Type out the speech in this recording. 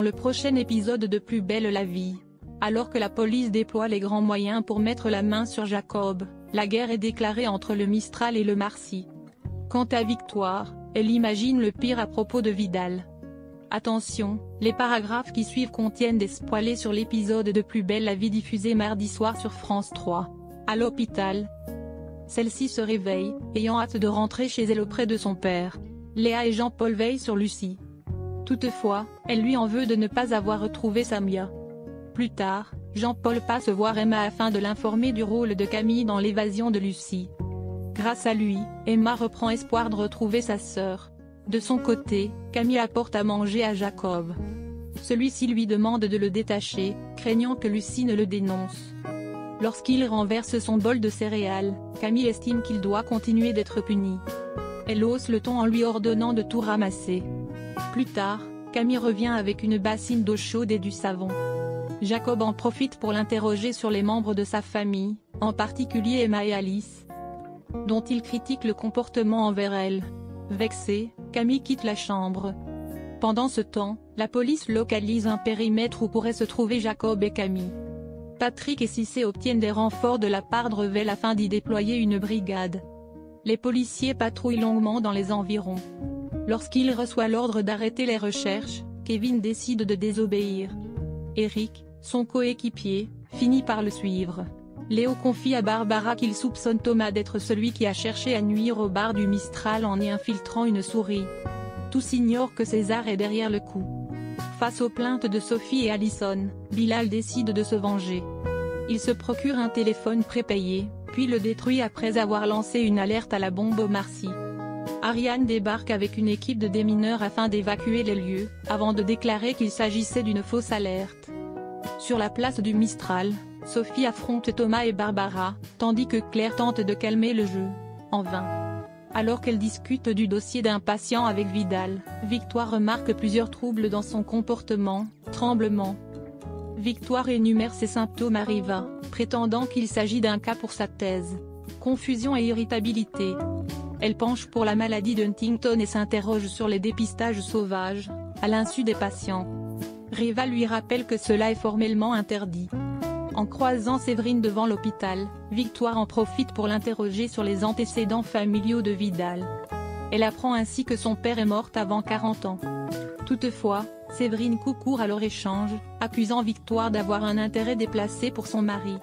Le prochain épisode de Plus belle la vie. Alors que la police déploie les grands moyens pour mettre la main sur Jacob, la guerre est déclarée entre le Mistral et le Marcy. Quant à Victoire, elle imagine le pire à propos de Vidal. Attention, les paragraphes qui suivent contiennent des spoilers sur l'épisode de Plus belle la vie diffusé mardi soir sur France 3. À l'hôpital, celle-ci se réveille, ayant hâte de rentrer chez elle auprès de son père. Léa et Jean-Paul veillent sur Lucie. Toutefois, elle lui en veut de ne pas avoir retrouvé Samia. Plus tard, Jean-Paul passe voir Emma afin de l'informer du rôle de Camille dans l'évasion de Lucie. Grâce à lui, Emma reprend espoir de retrouver sa sœur. De son côté, Camille apporte à manger à Jacob. Celui-ci lui demande de le détacher, craignant que Lucie ne le dénonce. Lorsqu'il renverse son bol de céréales, Camille estime qu'il doit continuer d'être puni. Elle hausse le ton en lui ordonnant de tout ramasser. Plus tard, Camille revient avec une bassine d'eau chaude et du savon. Jacob en profite pour l'interroger sur les membres de sa famille, en particulier Emma et Alice, dont il critique le comportement envers elles. Vexée, Camille quitte la chambre. Pendant ce temps, la police localise un périmètre où pourraient se trouver Jacob et Camille. Patrick et Cissé obtiennent des renforts de la part de Revel afin d'y déployer une brigade. Les policiers patrouillent longuement dans les environs. Lorsqu'il reçoit l'ordre d'arrêter les recherches, Kevin décide de désobéir. Eric, son coéquipier, finit par le suivre. Léo confie à Barbara qu'il soupçonne Thomas d'être celui qui a cherché à nuire au bar du Mistral en y infiltrant une souris. Tous ignorent que César est derrière le coup. Face aux plaintes de Sophie et Allison, Bilal décide de se venger. Il se procure un téléphone prépayé, puis le détruit après avoir lancé une alerte à la bombe au Marcy. Ariane débarque avec une équipe de démineurs afin d'évacuer les lieux, avant de déclarer qu'il s'agissait d'une fausse alerte. Sur la place du Mistral, Sophie affronte Thomas et Barbara, tandis que Claire tente de calmer le jeu. En vain. Alors qu'elle discute du dossier d'un patient avec Vidal, Victoire remarque plusieurs troubles dans son comportement, tremblements. Victoire énumère ses symptômes à Riva, prétendant qu'il s'agit d'un cas pour sa thèse. Confusion et irritabilité. Elle penche pour la maladie d'Huntington et s'interroge sur les dépistages sauvages, à l'insu des patients. Riva lui rappelle que cela est formellement interdit. En croisant Séverine devant l'hôpital, Victoire en profite pour l'interroger sur les antécédents familiaux de Vidal. Elle apprend ainsi que son père est mort avant 40 ans. Toutefois, Séverine coupe court à leur échange, accusant Victoire d'avoir un intérêt déplacé pour son mari.